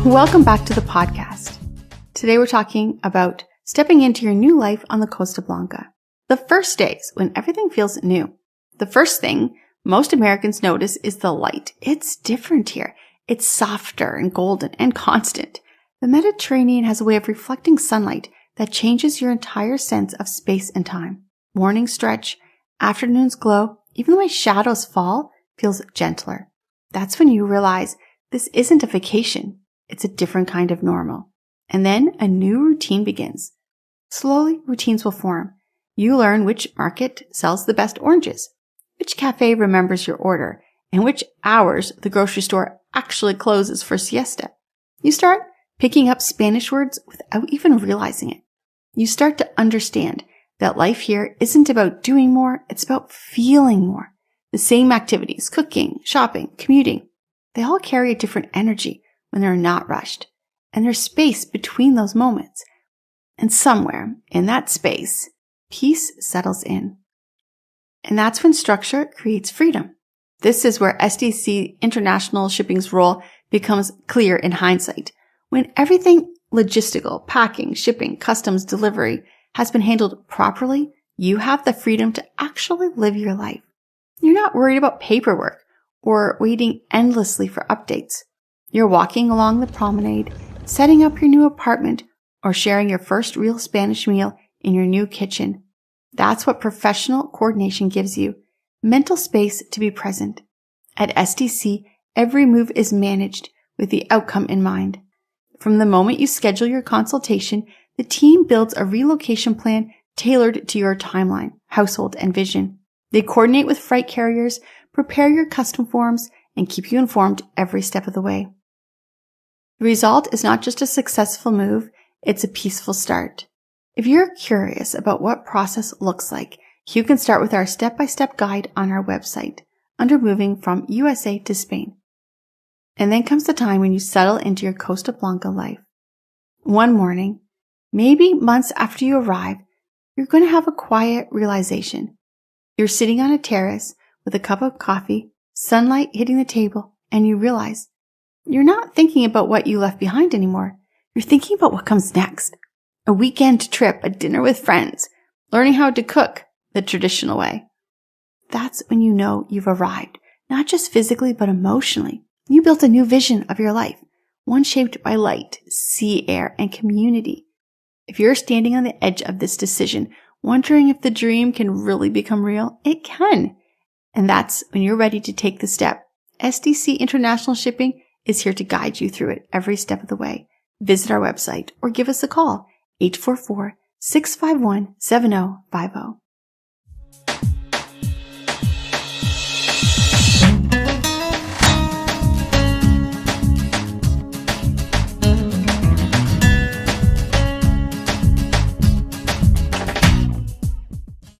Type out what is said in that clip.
Welcome back to the podcast. Today we're talking about stepping into your new life on the Costa Blanca. The first days when everything feels new. The first thing most Americans notice is the light. It's different here. It's softer and golden and constant. The Mediterranean has a way of reflecting sunlight that changes your entire sense of space and time. Mornings stretch, afternoons glow, even the way shadows fall feels gentler. That's when you realize this isn't a vacation. It's a different kind of normal. And then a new routine begins. Slowly, routines will form. You learn which market sells the best oranges, which cafe remembers your order, and which hours the grocery store actually closes for siesta. You start picking up Spanish words without even realizing it. You start to understand that life here isn't about doing more, it's about feeling more. The same activities, cooking, shopping, commuting, they all carry a different energy when they're not rushed. And there's space between those moments. And somewhere in that space, peace settles in. And that's when structure creates freedom. This is where SDC International Shipping's role becomes clear in hindsight. When everything logistical, packing, shipping, customs, delivery has been handled properly, you have the freedom to actually live your life. You're not worried about paperwork or waiting endlessly for updates. You're walking along the promenade, setting up your new apartment, or sharing your first real Spanish meal in your new kitchen. That's what professional coordination gives you. Mental space to be present. At SDC, every move is managed with the outcome in mind. From the moment you schedule your consultation, the team builds a relocation plan tailored to your timeline, household, and vision. They coordinate with freight carriers, prepare your custom forms, and keep you informed every step of the way. The result is not just a successful move, it's a peaceful start. If you're curious about what process looks like, you can start with our step-by-step guide on our website under moving from USA to Spain. And then comes the time when you settle into your Costa Blanca life. One morning, maybe months after you arrive, you're going to have a quiet realization. You're sitting on a terrace with a cup of coffee, sunlight hitting the table, and you realize you're not thinking about what you left behind anymore. You're thinking about what comes next. A weekend trip, a dinner with friends, learning how to cook the traditional way. That's when you know you've arrived, not just physically, but emotionally. You built a new vision of your life, one shaped by light, sea air, and community. If you're standing on the edge of this decision, wondering if the dream can really become real, it can. And that's when you're ready to take the step. SDC International Shipping is here to guide you through it every step of the way. Visit our website or give us a call, 844-651-7050.